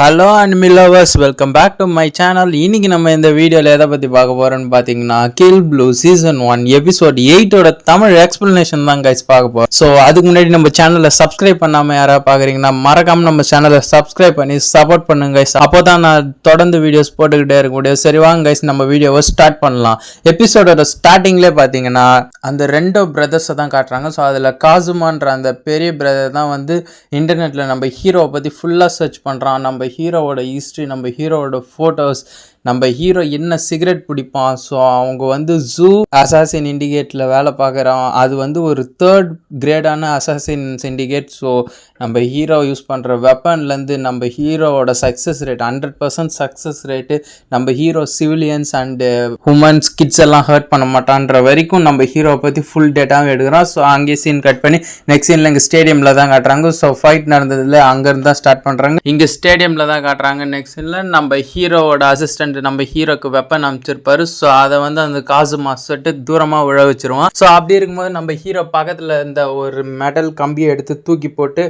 Hello anime lovers, welcome back to my channel. இன்னைக்கு நம்ம இந்த வீடியோவில் எதை பற்றி பார்க்க போகிறோம்னு பார்த்தீங்கன்னா கில் ப்ளூ சீசன் 1 எபிசோட் 8ஓட தமிழ் எக்ஸ்பிளனேஷன் தான் கைஸ் பார்க்க போகிறோம். ஸோ அதுக்கு முன்னாடி நம்ம சேனலை சப்ஸ்கிரைப் பண்ணாமல் யாராவது பார்க்குறீங்கன்னா மறக்காமல் நம்ம சேனலை சப்ஸ்கிரைப் பண்ணி சப்போர்ட் பண்ணுங்க கைஸ். அப்போ தான் நான் தொடர்ந்து வீடியோஸ் போட்டுக்கிட்டே இருக்க முடியும். சரி வாங்க கைஸ், நம்ம வீடியோவை ஸ்டார்ட் பண்ணலாம். எபிசோடோட ஸ்டார்டிங்லேயே பார்த்தீங்கன்னா அந்த ரெண்டோ பிரதர்ஸை தான் காட்டுறாங்க. ஸோ அதில் காசுமான்ற அந்த பெரிய பிரதர் தான் வந்து இன்டர்நெட்டில் நம்ம ஹீரோவை பற்றி ஃபுல்லாக சர்ச் பண்ணுறான். நம்ம ஹீரோவோட ஹிஸ்ட்ரி, நம்ம ஹீரோவோட ஃபோட்டோஸ், நம்ம ஹீரோ என்ன சிகரெட் பிடிப்பான். ஸோ அவங்க வந்து ஜூ அசாசின் சிண்டிகேட்டில் வேலை பார்க்குறான். அது வந்து ஒரு 3rd கிரேடான அசாசின் சிண்டிகேட். ஸோ நம்ம ஹீரோ யூஸ் பண்ணுற வெப்பன்லேருந்து நம்ம ஹீரோவோட சக்ஸஸ் ரேட் 100% சக்ஸஸ் ரேட்டு. நம்ம hero civilians and humans kids எல்லாம் ஹர்ட் பண்ண மாட்டான்ற வரைக்கும் நம்ம ஹீரோவை பற்றி ஃபுல் டேட்டாவும் எடுக்கிறான். ஸோ அங்கேயே சீன் கட் பண்ணி நெக்ஸ்ட் சீனில் இங்கே ஸ்டேடியமில் தான் காட்டுறாங்க. ஸோ ஃபைட் நடந்ததில் அங்கேருந்து தான் ஸ்டார்ட் பண்ணுறாங்க. இங்கே ஸ்டேடியமில் தான் காட்டுறாங்க. நெக்ஸ்ட் சீனில் நம்ம ஹீரோவோட அசிஸ்டன்ட் நம்ம ஹீரோக்கு வெப்பன் அமைச்சிருப்பாரு. ஸோ அதை வந்து அந்த காசுமா சொல்லிட்டு தூரமாக விழ வச்சிருவான். ஸோ அப்படி இருக்கும்போது நம்ம ஹீரோ பக்கத்தில் இந்த ஒரு மெட்டல் கம்பியை எடுத்து தூக்கி போட்டு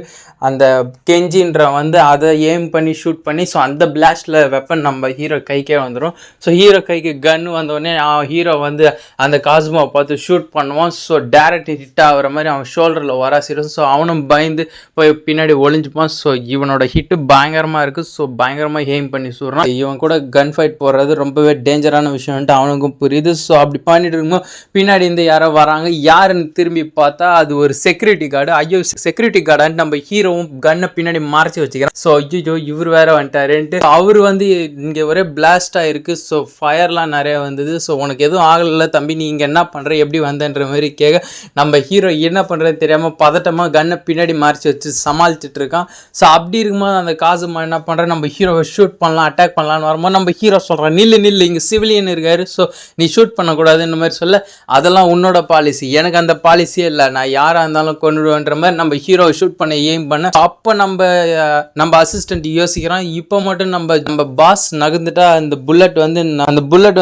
அந்த கெஞ்சின்ற வந்து அதை எய்ம் பண்ணி ஷூட் பண்ணி ஸோ அந்த பிளாஸ்டில் வெப்பன் நம்ம ஹீரோ கைக்கே வந்துடும். ஸோ ஹீரோ கைக்கு கன் வந்தோடனே ஹீரோ வந்து அந்த காசுமாவை பார்த்து ஷூட் பண்ணுவான். ஸோ டேரக்ட் ஹிட் ஆகிற மாதிரி அவன் ஷோல்டரில் வராசிடும். ஸோ அவனும் பயந்து போய் பின்னாடி ஒளிஞ்சுப்பான். ஸோ இவனோட ஹிட்டு பயங்கரமாக இருக்குது. ஸோ பயங்கரமாக எய்ம் பண்ணி சொல்கிறான். இவன் கூட கன் ஃபைட் போடுறது ரொம்பவே டேஞ்சரான விஷயம்ட்டு அவனுக்கும் புரியுது. ஸோ அப்படி பண்ணிட்டு இருக்கும்போது பின்னாடி இருந்து யாரோ வராங்க. யாருன்னு திரும்பி பார்த்தா அது ஒரு செக்யூரிட்டி கார்டு. ஐயோ, செக்யூரிட்டி கார்டான்ட்டு நம்ம ஹீரோவும் கன்னை பின்னாடி மறைச்சி வச்சுக்கிறான். ஸோ ஐயோ இவர் வேற வந்துட்டாருன்ட்டு அவர் வந்து இங்கே ஒரே பிளாஸ்ட் ஆகிருக்கு. ஸோ ஃபயர்லாம் நிறைய வந்தது. ஸோ உனக்கு எதுவும் ஆகலை தம்பி, நீ இங்கே என்ன பண்ணுற, எப்படி வந்தன்ற மாதிரி கேட்க நம்ம ஹீரோ என்ன பண்ணுறது தெரியாமல் பதட்டமாக கன்னை பின்னாடி மறைச்சி வச்சு சமாளிச்சுட்டு இருக்கான். ஸோ அப்படி இருக்கும்போது அந்த காசுமா என்ன பண்ணுற, நம்ம ஹீரோவை ஷூட் பண்ணலாம் அட்டாக் பண்ணலான்னு வரும்போது நம்ம ஹீரோ சொல்கிறான், நில்லு இங்கே சிவிலியன் இருக்காரு. ஸோ நீ ஷூட் பண்ணக்கூடாதுன்ற மாதிரி சொல்ல, அதெல்லாம் உன்னோட பாலிசி, எனக்கு அந்த பாலிசியே இல்லை, நான் யாராக இருந்தாலும் கொண்டுடுவேன்ற மாதிரி நம்ம ஹீரோவை ஷூட் பண்ண எய்ம் பண்ண. அப்போ நம்ம அசிஸ்டன்ட் யோசிக்கிறான், இப்போ மட்டும் நம்ம பாஸ் நகர்ந்துட்டா அந்த புல்லட்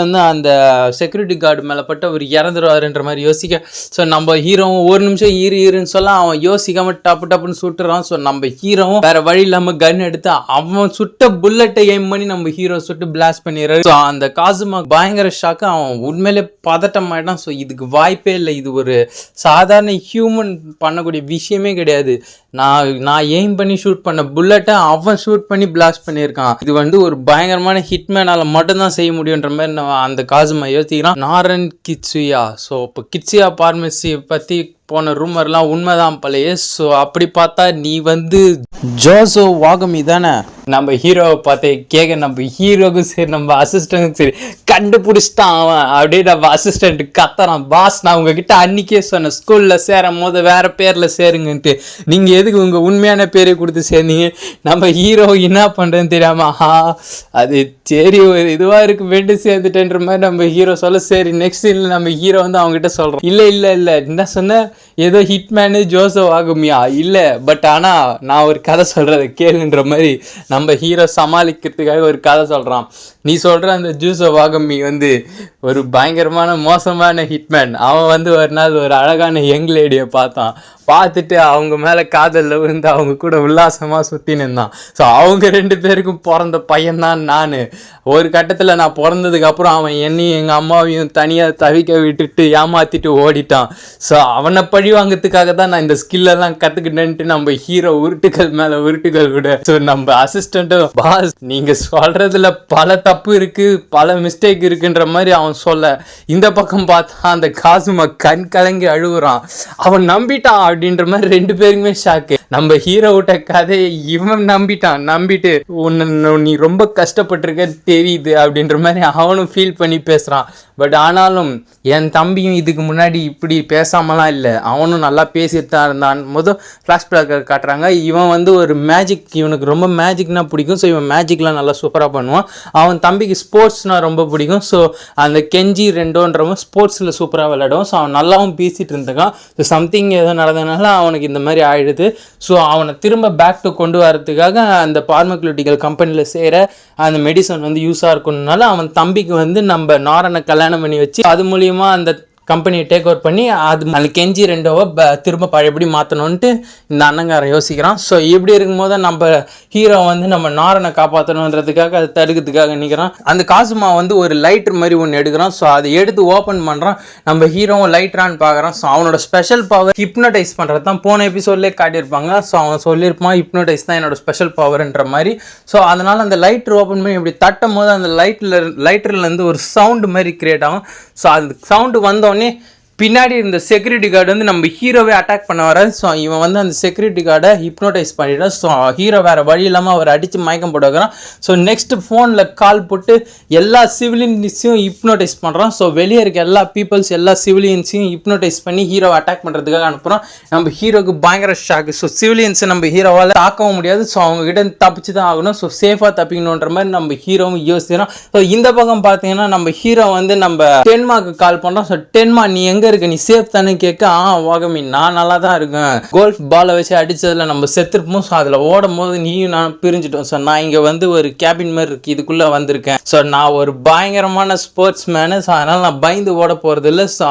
வந்து அந்த செக்யூரிட்டி கார்டு மேலே பட்டு அவர் இறந்துருவாருன்ற மாதிரி யோசிக்க. ஸோ நம்ம ஹீரோவும் ஒரு நிமிஷம் ஈருன்னு சொல்ல அவன் யோசிக்காம டப்புன்னு சுட்டுறான். ஸோ நம்ம ஹீரோவும் வேற வழி இல்லாமல் கன் எடுத்து அவன் சுட்ட புல்லட்டை எய்ம் பண்ணி நம்ம ஹீரோ சுட்டு பிளாஸ்ட் பண்ணிடுறாரு. ஸோ அந்த காசுமா பயங்கர ஷாக்கு, அவன் உண்மையிலே பதட்டம் ஆகிட்டான். ஸோ இதுக்கு வாய்ப்பே இல்லை, இது ஒரு சாதாரண ஹியூமன் பண்ணக்கூடிய விஷயமே கிடையாது. நான் எய்ம் பண்ணி ஷூட் பண்ண புல்லட்டை அவன் ஷூட் பண்ணி பிளாஸ்ட் பண்ணியிருக்கான். இது வந்து ஒரு பயங்கரமான ஹிட்மேனால மட்டும்தான் செய்ய முடியுன்ற மாதிரி அந்த காசுமா யோசிக்கிறான். நாரன் கிட்சுயா. ஸோ இப்போ கிட்சுயா பார்மசி பற்றி போன ரூமர்லாம் உண்மைதான் பழைய. ஸோ அப்படி பார்த்தா நீ வந்து ஜோசோ வாகமி தானே? நம்ம ஹீரோவை பார்த்து கேட்க நம்ம ஹீரோக்கும் சரி நம்ம அசிஸ்டன்ட்டுக்கும் சரி கண்டுபிடிச்சிட்டான் அவன். அப்படியே நம்ம அசிஸ்டன்ட் கத்துறான், பாஸ் நான் உங்ககிட்ட அன்னைக்கே சொன்னேன் ஸ்கூலில் சேரும் போது வேற பேரில் சேருங்கன்ட்டு, நீங்கள் எதுக்கு உங்கள் உண்மையான பேரை கொடுத்து சேர்ந்தீங்க? நம்ம ஹீரோ என்ன பண்ணுறதுன்னு தெரியாமல் அது சரி ஒரு இதுவாக இருக்கு வெண்டு சேர்ந்துட்டேன்ற மாதிரி நம்ம ஹீரோ சொல்ல, சரி நெக்ஸ்ட் சீனில் நம்ம ஹீரோ வந்து அவங்ககிட்ட சொல்கிறோம், இல்லை என்ன சொன்ன, ஏதோ ஹிட்மேனு ஜோசோ ஆகுமியா, இல்லை பட் ஆனால் நான் ஒரு கதை சொல்கிறத கேளுன்ற மாதிரி நம்ம ஹீரோ சமாளிக்கிறதுக்காக ஒரு கதை சொல்கிறான். நீ சொல்கிற அந்த ஜூசோ வாகமி வந்து ஒரு பயங்கரமான மோசமான ஹிட்மேன். அவன் வந்து ஒரு நாள் ஒரு அழகான யங் லேடியை பார்த்துட்டு அவங்க மேலே காதலில் விழுந்து அவங்க கூட உல்லாசமாக சுற்றின்னு இருந்தான். ஸோ அவங்க 2 பேருக்கும் பிறந்த பையன்தான் நான். ஒரு கட்டத்தில் நான் பிறந்ததுக்கப்புறம் அவன் என்னையும் எங்கள் அம்மாவையும் தனியாக தவிக்க விட்டுட்டு ஏமாற்றிட்டு ஓடிட்டான். ஸோ அவனை பழி வாங்கிறதுக்காக தான் நான் இந்த ஸ்கில்லெல்லாம் கற்றுக்கிட்டேன்ட்டு நம்ம ஹீரோ உருட்டுகள் மேலே உருட்டுகள் விட. ஸோ நம்ம அசிஸ்டண்ட்டும், பாஸ் நீங்கள் சொல்கிறதுல பல தப்பு இருக்குது, பல மிஸ்டேக் இருக்குன்ற மாதிரி அவன் சொல்ல, இந்த பக்கம் பார்த்தா அந்த காசுமா கண் கலங்கி அழுகுறான். அவன் நம்பிட்டான் அப்படின்ற மாதிரி 2 பேருக்குமே ஷாக்கு. நம்ம ஹீரோ விட்ட கதையை இவன் நம்பிட்டு நீ ரொம்ப கஷ்டப்பட்டிருக்க தெரியுது அப்படின்ற மாதிரி அவனும் ஃபீல் பண்ணி பேசுகிறான். பட் ஆனாலும் என் தம்பியும் இதுக்கு முன்னாடி இப்படி பேசாமலாம் இல்லை, அவனும் நல்லா பேசிட்டு தான் இருந்தான். ஃப்ளாஷ்பேக் காட்டுறாங்க. இவன் வந்து ஒரு மேஜிக், இவனுக்கு ரொம்ப மேஜிக்னா பிடிக்கும். ஸோ இவன் மேஜிக்லாம் நல்லா சூப்பராக பண்ணுவான். அவன் தம்பிக்கு ஸ்போர்ட்ஸ்னால் ரொம்ப பிடிக்கும். ஸோ அந்த கெஞ்சி ரெண்டோன்றவன் ஸ்போர்ட்ஸில் சூப்பராக விளையாடுவான். ஸோ அவன் நல்லாவும் பேசிகிட்டு இருந்திருக்கான். ஸோ சம்திங் ஏதோ நடந்ததுனால அவனுக்கு இந்த மாதிரி ஆயிடுது. ஸோ அவனை திரும்ப பேக் டு கொண்டு வரதுக்காக அந்த பார்மக்யூட்டிக்கல் கம்பெனியில் சேர அந்த மெடிசன் வந்து யூஸாக இருக்கணும்னால அவன் தம்பிக்கு வந்து நம்ம நாரனை கல்யாணம் பண்ணி வச்சு அது மூலியமாக அந்த கம்பெனியை டேக் ஓவர் பண்ணி அது கெஞ்சி ரெண்டோவை திரும்ப பழையபடி மாற்றணுன்ட்டு இந்த அண்ணங்காரன் யோசிக்கிறான். ஸோ இப்படி இருக்கும்போது நம்ம ஹீரோ வந்து நம்ம நாரனை காப்பாற்றணுன்றதுக்காக அதை தடுக்கிறதுக்காக நிற்கிறான். அந்த காசுமா வந்து ஒரு லைட்டர் மாதிரி ஒன்று எடுக்கிறான். ஸோ அதை எடுத்து ஓப்பன் பண்ணுறான். நம்ம ஹீரோவும் லைட்ரான்னு பார்க்குறான். ஸோ அவனோட ஸ்பெஷல் பவர் ஹிப்னோடைஸ் பண்ணுறது தான் போன எபிசோட்லேயே காட்டியிருப்பாங்க. ஸோ அவன் சொல்லியிருப்பான் ஹிப்னோடைஸ் தான் என்னோட ஸ்பெஷல் பவர்ன்ற மாதிரி. ஸோ அதனால் அந்த லைட்டர் ஓப்பன் பண்ணி இப்படி தட்டும் போது அந்த லைட்டர்லேருந்து ஒரு சவுண்டு மாதிரி கிரியேட் ஆகும். ஸோ அது சவுண்டு வந்தோடனே பின்னாடி இருந்த செக்யூரிட்டி கார்டு வந்து நம்ம ஹீரோவே அட்டாக் பண்ண வராது. ஸோ இவன் வந்து அந்த செக்யூரிட்டி கார்டை ஹிப்னோடைஸ் பண்ணிட்டான். ஸோ ஹீரோ வேறு வழி இல்லாமல் அவர் அடித்து மயக்கம் போட்டு வைக்கிறான். ஸோ நெக்ஸ்ட் ஃபோனில் கால் போட்டு எல்லா சிவிலியன்ஸையும் ஹிப்னோடைஸ் பண்ணுறான். ஸோ வெளியே இருக்க எல்லா பீப்புள்ஸ் எல்லா சிவிலியன்ஸையும் ஹிப்னோடைஸ் பண்ணி ஹீரோவை அட்டாக் பண்ணுறதுக்காக அனுப்புகிறான். நம்ம ஹீரோக்கு பயங்கர ஷாக்கு. ஸோ சிவிலியன்ஸை நம்ம ஹீரோவால் தாக்கவும் முடியாது. ஸோ அவங்ககிட்ட தப்பிச்சு தான் ஆகணும். ஸோ சேஃபாக தப்பிக்கணுன்ற மாதிரி நம்ம ஹீரோவும் யோசிக்கிறோம். ஸோ இந்த பக்கம் பார்த்தீங்கன்னா நம்ம ஹீரோ வந்து நம்ம டென்மாக்கு கால் பண்ணுறோம். ஸோ டென்மா நீ எங்கே இருக்க, நீ சேஃப் தானே கேட்க, வாகமி நான் நல்லா தான் இருக்கேன், கோல்ஃப் பாலை வச்சு அடிச்சதுல நம்ம செத்துருப்போம். ஸோ அதில் ஓடும் போது நீயும் நான் பிரிஞ்சுட்டோம். ஸோ நான் இங்கே வந்து ஒரு கேபின் மாதிரி இருக்கு, இதுக்குள்ளே வந்திருக்கேன். ஸோ நான் ஒரு பயங்கரமான ஸ்போர்ட்ஸ் மேனு. ஸோ அதனால் நான் பயந்து ஓட போகிறது இல்லை. ஸோ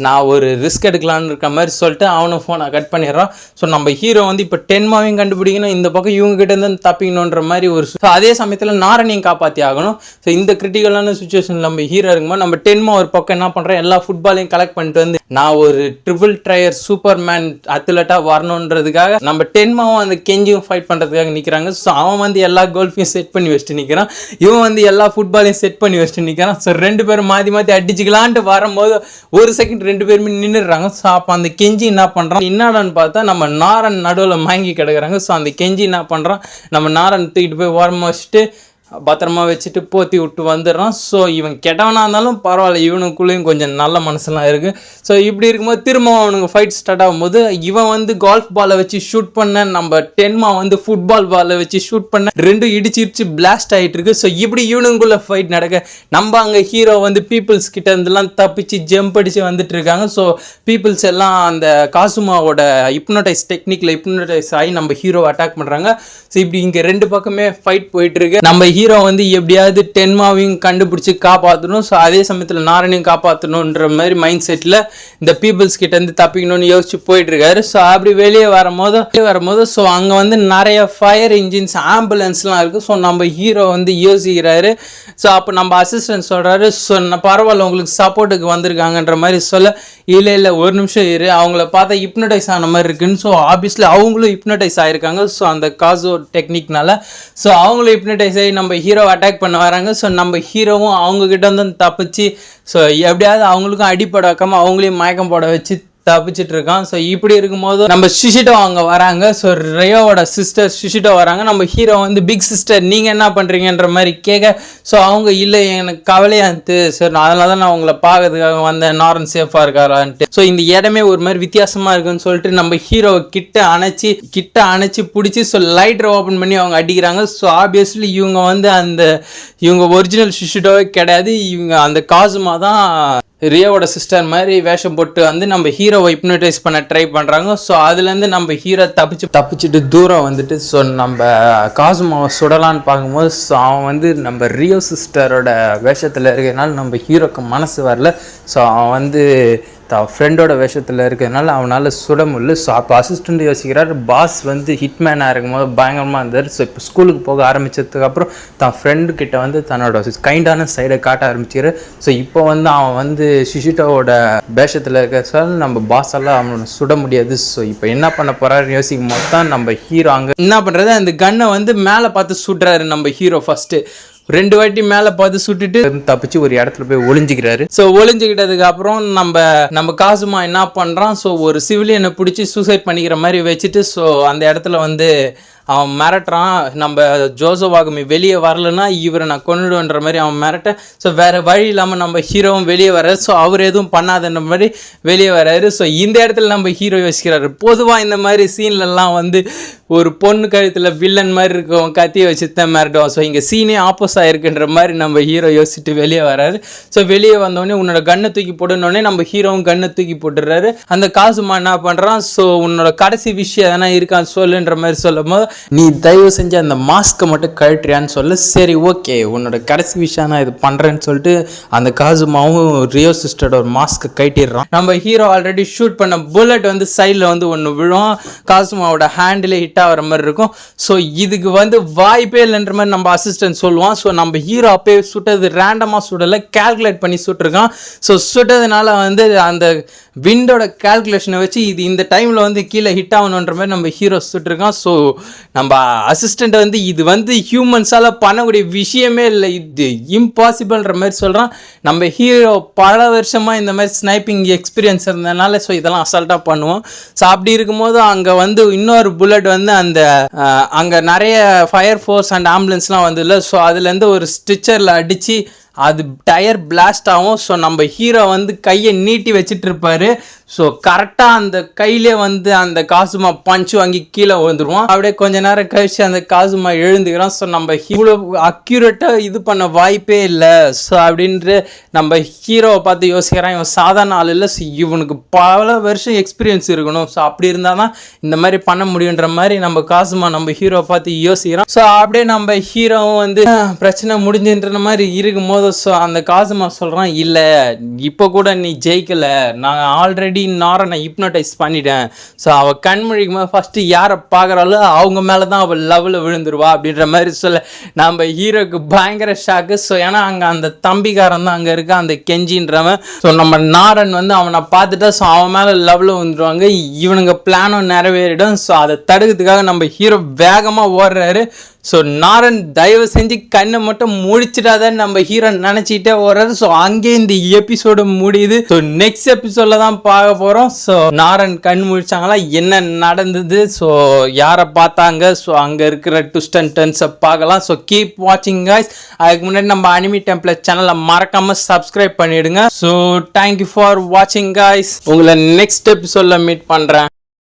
நான் ஒரு ரிஸ்க் எடுக்கலான்னு இருக்க மாதிரி சொல்லிட்டு அவனும் ஃபோனை கட் பண்ணிடுறான். ஸோ நம்ம ஹீரோ வந்து இப்போ டென்மாவையும் கண்டுபிடிக்கணும், இந்த பக்கம் இவங்ககிட்ட இருந்து தப்பிக்கணுன்ற மாதிரி ஒரு அதே சமயத்தில் நாரனையும் காப்பாற்றி ஆகணும். ஸோ இந்த கிரிட்டிக்கலான சுச்சுவேஷன் நம்ம ஹீரோ இருக்கும்போது நம்ம டென்மா ஒரு பக்கம் என்ன பண்ணுறேன், எல்லா ஃபுட்பாலையும் கலெக்ட் பண்ணிட்டு வந்து நான் ஒரு ட்ரிபிள் ட்ரையர் சூப்பர் மேன் அத்லட்டாக வரணுன்றதுக்காக நம்ம டென்மாவும் அந்த கெஞ்சியும் ஃபைட் பண்ணுறதுக்காக நிற்கிறாங்க. ஸோ அவன் வந்து எல்லா கோல்ஃபையும் செட் பண்ணி வச்சுட்டு நிற்கிறான், இவன் வந்து எல்லா ஃபுட்பாலையும் செட் பண்ணி வச்சுட்டு நிற்கிறான். ஸோ ரெண்டு பேரும் மாற்றி மாற்றி அடிச்சுக்கலான்ட்டு வரும்போது ஒரு செகண்ட் ரெண்டு பேருமே நின்றுடுறாங்க. ஸோ அப்போ அந்த கெஞ்சி என்ன பண்ணுறான், என்னடான்னு பார்த்தா நம்ம நாரன் நடுவில் வாங்கி கிடக்குறாங்க. ஸோ அந்த கெஞ்சி என்ன பண்ணுறான், நம்ம நாரன் தூக்கிட்டு போய் ஓரமாக வச்சுட்டு பத்திரமா வச்சுட்டு போத்தி விட்டு வந்துடுறான். ஸோ இவன் கெட்டவனாக இருந்தாலும் பரவாயில்ல, இவனுக்குள்ளேயும் கொஞ்சம் நல்ல மனசுலாம் இருக்குது. ஸோ இப்படி இருக்கும்போது திரும்ப அவனுக்கு ஃபைட் ஸ்டார்ட் ஆகும்போது இவன் வந்து கால்ஃப் பாலை வச்சு ஷூட் பண்ண, நம்ம டென்மா வந்து ஃபுட்பால் பாலை வச்சு ஷூட் பண்ண, ரெண்டும் இடிச்சு பிளாஸ்ட் ஆகிட்டு இருக்கு. ஸோ இப்படி இவனுக்குள்ள ஃபைட் நடக்க நம்ம அங்கே ஹீரோ வந்து பீப்புள்ஸ் கிட்ட இருந்தெல்லாம் தப்பிச்சு ஜம்ப் அடிச்சு வந்துட்டு இருக்காங்க. ஸோ பீப்புள்ஸ் எல்லாம் அந்த காசுமாவோட ஹிப்னோடைஸ் டெக்னிக்கில் ஹிப்னோடைஸ் ஆகி நம்ம ஹீரோ அட்டாக் பண்ணுறாங்க. ஸோ இப்படி இங்கே ரெண்டு பக்கமே ஃபைட் போயிட்டு இருக்கு. நம்ம ஹீரோ வந்து எப்படியாவது டென்மாவையும் கண்டுபிடிச்சி காப்பாற்றணும். ஸோ அதே சமயத்தில் நாரனையும் காப்பாற்றணுன்ற மாதிரி மைண்ட் செட்டில் இந்த பீப்புள்ஸ் கிட்ட இருந்து தப்பிக்கணும்னு யோசிச்சு போயிட்டு இருக்காரு. ஸோ அப்படி வெளியே வரும்போது ஸோ அங்கே வந்து நிறைய ஃபயர் இன்ஜின்ஸ் ஆம்புலன்ஸ்லாம் இருக்குது. ஸோ நம்ம ஹீரோ வந்து யோசிக்கிறாரு. ஸோ அப்போ நம்ம அசிஸ்டன்ட் சொல்கிறாரு, ஸோ பரவாயில்ல உங்களுக்கு சப்போர்ட்டுக்கு வந்திருக்காங்கன்ற மாதிரி சொல்ல, இல்லை ஒரு நிமிஷம் இரு, அவங்கள பார்த்தா ஹிப்னடைஸ் ஆன மாதிரி இருக்குன்னு. ஸோ ஆப்வியஸ்லி அவங்களும் ஹிப்னடைஸ் ஆகிருக்காங்க. ஸோ அந்த காசோ டெக்னிக்னால ஸோ அவங்களும் ஹிப்னடைஸ் ஆகி நம்ம ஹீரோ அட்டாக் பண்ண வராங்க. ஸோ நம்ம ஹீரோவும் அவங்ககிட்ட வந்து தப்பிச்சு ஸோ எப்படியாவது அவங்களுக்கும் அடிப்பட வைக்காமல் அவங்களையும் மயக்கம் போட வச்சு தப்பிச்சிட்டு இருக்கான். ஸோ இப்படி இருக்கும்போது நம்ம ஷிஷிட்டோ அங்கே வராங்க. ஸோ ரேயோவோட சிஸ்டர் ஷிஷிட்டோ வராங்க. நம்ம ஹீரோ வந்து பிக் சிஸ்டர் நீங்கள் என்ன பண்ணுறீங்கன்ற மாதிரி கேட்க, ஸோ அவங்க இல்லை எனக்கு கவலையாக இருந்துச்சு சார், அதனால தான் நான் உங்களை பார்க்கறதுக்காக வந்தேன், நாரன் சேஃபாக இருக்காரான்ட்டு. ஸோ இந்த இடமே ஒரு மாதிரி வித்தியாசமாக இருக்குன்னு சொல்லிட்டு நம்ம ஹீரோவை கிட்ட அணைச்சி பிடிச்சி ஸோ லைட்டரை ஓப்பன் பண்ணி அவங்க அடிக்கிறாங்க. ஸோ ஆப்வியஸ்லி இவங்க வந்து இவங்க ஒரிஜினல் ஷிஷிட்டோவே கிடையாது, இவங்க அந்த காசுமா தான் ரியோவோட சிஸ்டர் மாதிரி வேஷம் போட்டு வந்து நம்ம ஹீரோவை ஹிப்னோடைஸ் பண்ண ட்ரை பண்ணுறாங்க. ஸோ அதுலேருந்து நம்ம ஹீரோ தப்பிச்சுட்டு தூரம் வந்துட்டு ஸோ நம்ம காசுமாவை சுடலான்னு பார்க்கும்போது ஸோ அவன் வந்து நம்ம ரியோ சிஸ்டரோட வேஷத்தில் இருக்கிறதுனால நம்ம ஹீரோக்கு மனசு வரல. ஸோ அவன் வந்து ஃப்ரெண்டோட வேஷத்தில் இருக்கிறதுனால அவனால் சுட முடியல. ஸோ அப்போ அசிஸ்டண்ட் யோசிக்கிறார், பாஸ் வந்து ஹிட்மேனாக இருக்கும்போது பயங்கரமாக இருந்தார். ஸோ இப்போ ஸ்கூலுக்கு போக ஆரம்பித்ததுக்கப்புறம் தான் ஃப்ரெண்டு கிட்ட வந்து தன்னோட கைண்டான சைடை காட்ட ஆரம்பிச்சிரு. ஸோ இப்போ வந்து அவன் வந்து ஷிஷிட்டோவோட வேஷத்தில் இருக்கிறதால நம்ம பாஸ் எல்லாம் அவனை சுட முடியாது. ஸோ இப்போ என்ன பண்ண போகிறாரு யோசிக்கும் போது தான் நம்ம ஹீரோ அங்கே என்ன பண்ணுறது, அந்த கன்னை வந்து மேலே பார்த்து சுடுறாரு நம்ம ஹீரோ. ஃபஸ்ட்டு 2 வாட்டி மேலே பார்த்து சுட்டுட்டு தப்பிச்சு ஒரு இடத்துல போய் ஒளிஞ்சிக்கிறாரு. ஸோ ஒளிஞ்சிக்கிட்டதுக்கு அப்புறம் நம்ம காசுமா என்ன பண்ணுறான், ஸோ ஒரு சிவிலியனை பிடிச்சி சூசைட் பண்ணிக்கிற மாதிரி வச்சுட்டு ஸோ அந்த இடத்துல வந்து அவன் மிரட்டுறான். நம்ம ஜோசப் ஆகமி வெளியே வரலன்னா இவரை நான் கொண்டுடுன்ற மாதிரி அவன் மிரட்ட. ஸோ வேறு வழி இல்லாமல் நம்ம ஹீரோவும் வெளியே வர்றாரு. ஸோ அவர் எதுவும் பண்ணாதன்ற மாதிரி வெளியே வர்றாரு. ஸோ இந்த இடத்துல நம்ம ஹீரோ யோசிக்கிறாரு, பொதுவாக இந்த மாதிரி சீன்லலாம் வந்து ஒரு பொண்ணு கழுத்தில் வில்லன் மாதிரி இருக்கும், கத்தியை வச்சு தான் மிரட்டுவோம். ஸோ இங்கே சீனே ஆப்போஸ் ஆகிருக்குன்ற மாதிரி நம்ம ஹீரோ யோசிச்சுட்டு வெளியே வர்றாரு. ஸோ வெளியே வந்தோடனே உன்னோட கண்ணை தூக்கி போட்டுனோடனே நம்ம ஹீரோவும் கண்ணை தூக்கி போட்டுடுறாரு. அந்த காசுமா என்ன பண்ணுறான், ஸோ உன்னோட கடைசி விஷயம் எதனா இருக்கான்னு சொல்லுன்ற மாதிரி சொல்லும் போது நீ தயவு செஞ்சு அந்த மாஸ்க்கை மட்டும் கழட்டுறியான்னு சொல்ல, சரி ஓகே உன்னோட கடைசி விஷயம் நான் இது பண்ணுறேன்னு சொல்லிட்டு அந்த காசுமாவும் ரியோ சிஸ்டரோட ஒரு மாஸ்க்கை கட்டிடுறான். நம்ம ஹீரோ ஆல்ரெடி ஷூட் பண்ண புல்லட் வந்து சைடில் வந்து ஒன்று விழும், காசுமாவோட ஹேண்டில் ஹிட் ஆகிற மாதிரி இருக்கும். ஸோ இதுக்கு வந்து வாய்ப்பே இல்லைன்ற மாதிரி நம்ம அசிஸ்டன்ட் சொல்லுவான். ஸோ நம்ம ஹீரோ அப்பயே சுட்டது ரேண்டமாக சுடலை, கால்குலேட் பண்ணி சுட்டிருக்கான். ஸோ சுட்டதுனால வந்து அந்த விண்டோட கால்குலேஷனை வச்சு இது இந்த டைமில் வந்து கீழே ஹிட் ஆகணுன்ற மாதிரி நம்ம ஹீரோ சுட்டிருக்கான். ஸோ நம்ம அசிஸ்டண்ட் வந்து இது வந்து ஹியூமன்ஸால் பண்ணக்கூடிய விஷயமே இல்லை, இது இம்பாசிபிள்ன்ற மாதிரி சொல்கிறான். நம்ம ஹீரோ பல வருஷமாக இந்த மாதிரி ஸ்னைப்பிங் எக்ஸ்பீரியன்ஸ் இருந்ததுனால ஸோ இதெல்லாம் அசால்ட்டாக பண்ணுவோம். ஸோ அப்படி இருக்கும்போது அங்கே வந்து இன்னொரு புல்லட் வந்து அந்த அங்கே நிறைய ஃபயர் ஃபோர்ஸ் அண்ட் ஆம்புலன்ஸ்லாம் வந்து இல்லை. ஸோ அதுலேருந்து ஒரு ஸ்டிச்சரில் அடித்து அது டயர் பிளாஸ்ட் ஆகும். ஸோ நம்ம ஹீரோ வந்து கையை நீட்டி வச்சுட்டு இருப்பாரு. ஸோ கரெக்டாக அந்த கையிலே வந்து அந்த காசுமா பஞ்சு வாங்கி கீழே வந்துடுவோம். அப்படியே கொஞ்ச நேரம் கழிச்சு அந்த காசுமா எழுந்துக்கிறான். ஸோ நம்ம இவ்வளோ அக்யூரேட்டாக இது பண்ண வாய்ப்பே இல்லை. ஸோ அப்படின்ட்டு நம்ம ஹீரோவை பார்த்து யோசிக்கிறான், இவன் சாதாரண ஆள் இல்லை, ஸோ இவனுக்கு பல வருஷம் எக்ஸ்பீரியன்ஸ் இருக்கணும். ஸோ அப்படி இருந்தால் தான் இந்த மாதிரி பண்ண முடியுன்ற மாதிரி நம்ம காசுமா நம்ம ஹீரோவை பார்த்து யோசிக்கிறான். ஸோ அப்படியே நம்ம ஹீரோவும் வந்து பிரச்சனை முடிஞ்சுன்ற மாதிரி இருக்கும்போது ஸோ அந்த காசுமா சொல்கிறான், இல்லை இப்போ கூட நீ ஜெயிக்கலை, நான் ஆல்ரெடி நாரனை ஹிப்னோடைஸ் பண்ணிட்டேன். ஸோ அவள் கண்மொழிக்கு மேலே ஃபஸ்ட்டு யாரை பார்க்குறாளோ அவங்க மேலே தான் அவள் லவ்வில் விழுந்துருவா அப்படின்ற மாதிரி சொல்ல நம்ம ஹீரோக்கு பயங்கர ஷாக்கு. ஸோ ஏன்னா அங்கே அந்த தம்பிக்காரன் தான் அங்கே இருக்க அந்த கெஞ்சின்றவன். ஸோ நம்ம நாரன் வந்து அவனை பார்த்துட்டா ஸோ அவன் மேலே லவ்வில் வந்துடுவாங்க, இவனுங்க பிளானும் நிறைவேறிடும். ஸோ அதை தடுக்கிறதுக்காக நம்ம ஹீரோ வேகமாக ஓடுறாரு. ஸோ நாரன் தயவு செஞ்சு கண்ணை மட்டும் முடிச்சிட்டாதான் நம்ம ஹீரோ நினச்சிக்கிட்டே ஓடுறாரு. ஸோ அங்கே இந்த எபிசோடு முடியுது. ஸோ நெக்ஸ்ட் எபிசோடில் தான் பார்க்க போகிறோம். ஸோ நாரன் கண் முழிச்சாங்களா, என்ன நடந்தது, ஸோ யாரை பார்த்தாங்க, ஸோ அங்கே இருக்கிற ட்விஸ்ட் அண்ட் டர்ன்ஸை பார்க்கலாம். ஸோ கீப் வாட்சிங் கைஸ். அதுக்கு முன்னாடி நம்ம அனிமி டெம்ப்ளேட் சேனலை மறக்காமல் சப்ஸ்கிரைப் பண்ணிவிடுங்க. ஸோ தேங்க்யூ ஃபார் வாட்சிங் கைஸ். உங்களை நெக்ஸ்ட் எபிசோடில் மீட் பண்ணுறேன்.